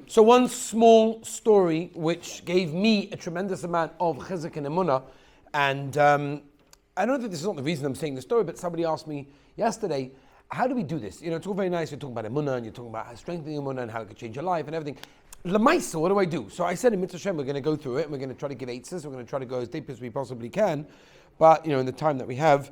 So one small story which gave me a tremendous amount of chizuk and emunah, and I don't think this is not the reason I'm saying the story, but somebody asked me yesterday, how do we do this? You know, it's all very nice, you're talking about emunah, and you're talking about strengthening emunah and how it could change your life and everything. Lamaisa, what do I do? So I said in Mitzvah Shem, we're going to go through it, and we're going to try to give eitzes, we're going to try to go as deep as we possibly can, but, you know, in the time that we have.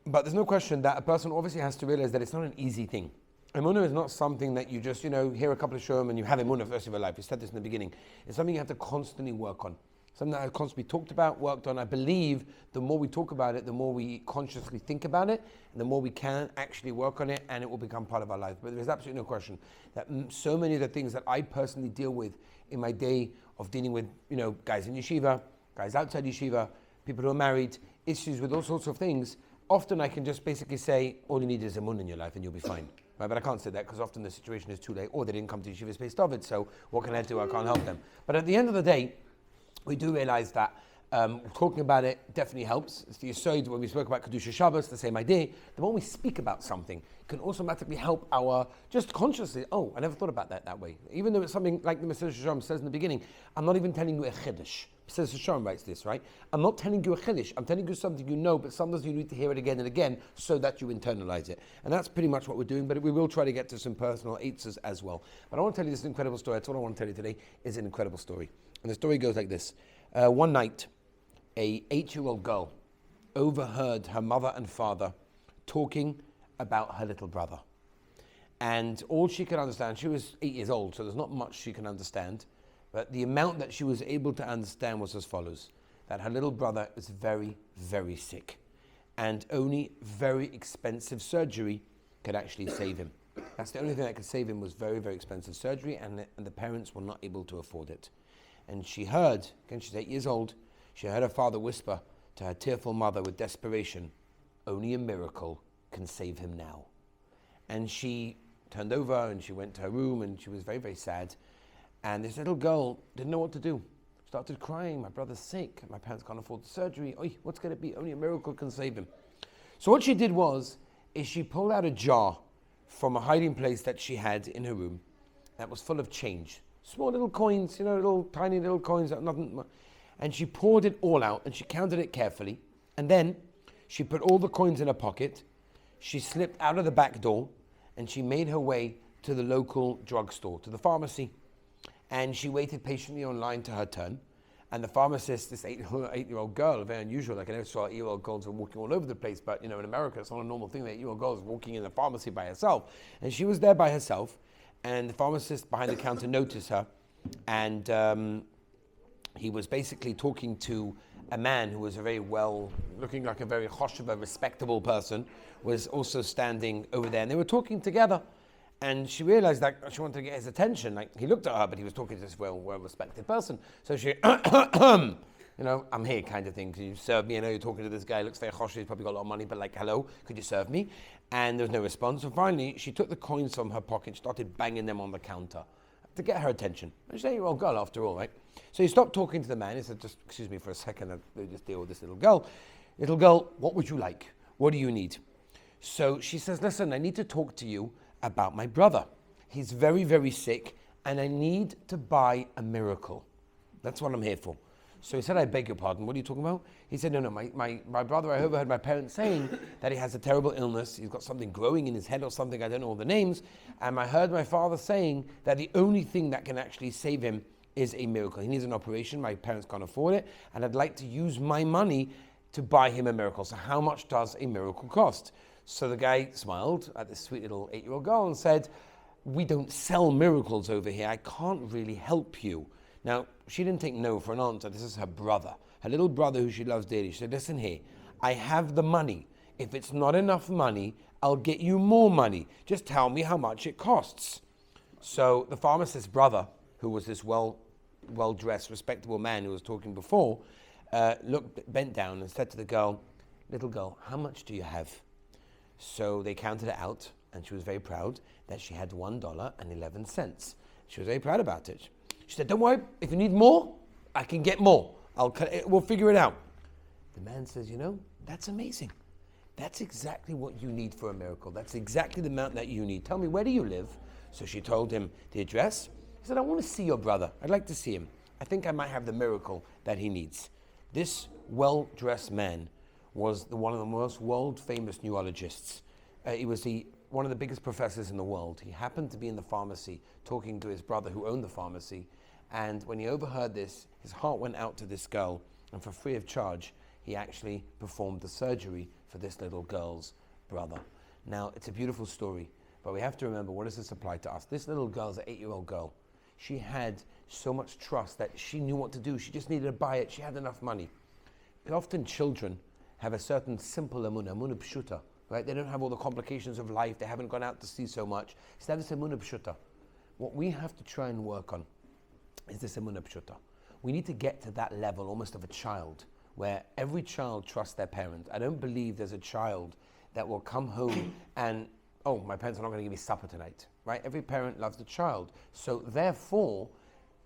But there's no question that a person obviously has to realize that it's not an easy thing. Emunah is not something that you just, hear a couple of shurim and you have emunah for the rest of your life. We said this in the beginning. It's something you have to constantly work on. Something that I constantly talked about, worked on. I believe the more we talk about it, the more we consciously think about it, and the more we can actually work on it, and it will become part of our life. But there is absolutely no question that so many of the things that I personally deal with in my day of dealing with, guys in yeshiva, guys outside yeshiva, people who are married, issues with all sorts of things, often I can just basically say, all you need is emunah in your life and you'll be fine. Right, but I can't say that because often the situation is too late, or they didn't come to Yeshiva Space David, so what can I do? I can't help them. But at the end of the day, we do realize that talking about it definitely helps. It's the Yesod, when we spoke about Kedusha Shabbos, the same idea. The more we speak about something, it can automatically help our, just consciously, I never thought about that way. Even though it's something like the Mesilas Yesharim says in the beginning, I'm not even telling you a chiddush. Mesilas Yesharim writes this, right? I'm not telling you a chiddush. I'm telling you something you know, but sometimes you need to hear it again and again so that you internalize it. And that's pretty much what we're doing, but we will try to get to some personal eitzes as well. But I want to tell you this incredible story. That's all I want to tell you today, is an incredible story. And the story goes like this. One night, a 8-year-old girl overheard her mother and father talking about her little brother. And all she could understand, she was 8 years old, so there's not much she can understand, but the amount that she was able to understand was as follows: that her little brother is very, very sick, and only very expensive surgery could actually save him. That's the only thing that could save him, was very, very expensive surgery, and the parents were not able to afford it. And she heard, again, she's 8 years old, she heard her father whisper to her tearful mother with desperation, only a miracle can save him now. And she turned over and she went to her room and she was very, very sad. And this little girl didn't know what to do. Started crying, my brother's sick, my parents can't afford the surgery. Oy, what's going to be? Only a miracle can save him. So what she did is she pulled out a jar from a hiding place that she had in her room that was full of change. Small little coins, little tiny little coins, nothing. And she poured it all out and she counted it carefully. And then she put all the coins in her pocket. She slipped out of the back door and she made her way to the local drugstore, to the pharmacy. And she waited patiently online to her turn. And the pharmacist, this 8-year-old girl, very unusual, like I never saw 8-year-old girls were walking all over the place, but in America it's not a normal thing that 8-year-old girl is walking in the pharmacy by herself. And she was there by herself, and the pharmacist behind the counter noticed her, and he was basically talking to a man who was a very looking like a very choshev, respectable person, was also standing over there, and they were talking together. And she realized that she wanted to get his attention. Like, he looked at her, but he was talking to this well-respected person. So she, I'm here kind of thing. Could you serve me? I know you're talking to this guy, looks very choshev, he's probably got a lot of money, but like, hello, could you serve me? And there was no response. So finally, she took the coins from her pocket, started banging them on the counter to get her attention. She's an 8-year-old girl after all, right? So he stopped talking to the man. He said, just excuse me for a second, I'll just deal with this little girl. Little girl, what would you like? What do you need? So she says, listen, I need to talk to you about my brother. He's very, very sick, and I need to buy a miracle. That's what I'm here for. So he said, I beg your pardon, what are you talking about? He said, no, my brother, I overheard my parents saying that he has a terrible illness. He's got something growing in his head or something, I don't know all the names. And I heard my father saying that the only thing that can actually save him is a miracle. He needs an operation, my parents can't afford it, and I'd like to use my money to buy him a miracle. So how much does a miracle cost? So the guy smiled at this sweet little 8-year-old girl and said, we don't sell miracles over here. I can't really help you. Now, she didn't take no for an answer. This is her brother, her little brother who she loves dearly. She said, listen here, I have the money. If it's not enough money, I'll get you more money. Just tell me how much it costs. So the pharmacist's brother, who was this well-dressed, respectable man who was talking before, bent down and said to the girl, little girl, how much do you have? So they counted it out, and she was very proud that she had $1.11. She was very proud about it. She said, don't worry, if you need more, I can get more. We'll figure it out. The man says, that's amazing. That's exactly what you need for a miracle. That's exactly the amount that you need. Tell me, where do you live? So she told him the address. He said, I want to see your brother. I'd like to see him. I think I might have the miracle that he needs. This well-dressed man was one of the most world-famous neurologists. He was one of the biggest professors in the world. He happened to be in the pharmacy talking to his brother who owned the pharmacy. And when he overheard this, his heart went out to this girl. And for free of charge, he actually performed the surgery for this little girl's brother. Now, it's a beautiful story, but we have to remember, what does this apply to us? This little girl is an 8-year-old girl. She had so much trust that she knew what to do. She just needed to buy it. She had enough money. Often children have a certain simple emunah pshuta, right? They don't have all the complications of life. They haven't gone out to see so much. So that is emunah pshuta. What we have to try and work on is this emunah pshuta. We need to get to that level almost of a child, where every child trusts their parent. I don't believe there's a child that will come home and, oh, my parents are not going to give me supper tonight, right? Every parent loves the child. So therefore,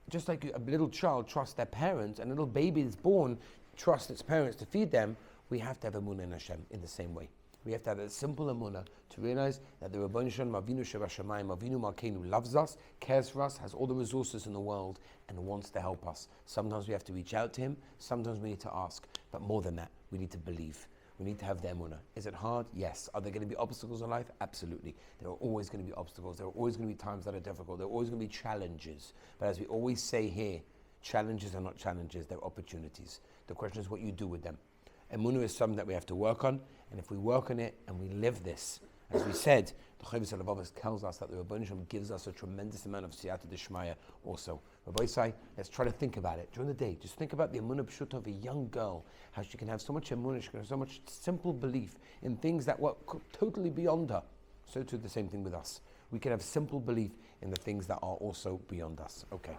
just like a little child trusts their parents, and a little baby that's born trusts its parents to feed them, we have to have emunah in Hashem in the same way. We have to have a simple emunah to realize that the Rabban Shalom Avinu Shebashamayim, Avinu Malkeinu, loves us, cares for us, has all the resources in the world, and wants to help us. Sometimes we have to reach out to him, sometimes we need to ask, but more than that, we need to believe. We need to have the emunah. Is it hard? Yes. Are there going to be obstacles in life? Absolutely. There are always going to be obstacles. There are always going to be times that are difficult. There are always going to be challenges. But as we always say here, challenges are not challenges, they're opportunities. The question is what you do with them. Emunah is something that we have to work on, and if we work on it and we live this, as we said, the Chavis Alavavas tells us that the Rabban Shalom gives us a tremendous amount of siyata d'shmaya also. Rabbi Isai, let's try to think about it during the day. Just think about the emunah pshuta of a young girl, how she can have so much emunah, she can have so much simple belief in things that were totally beyond her. So too the same thing with us. We can have simple belief in the things that are also beyond us. Okay.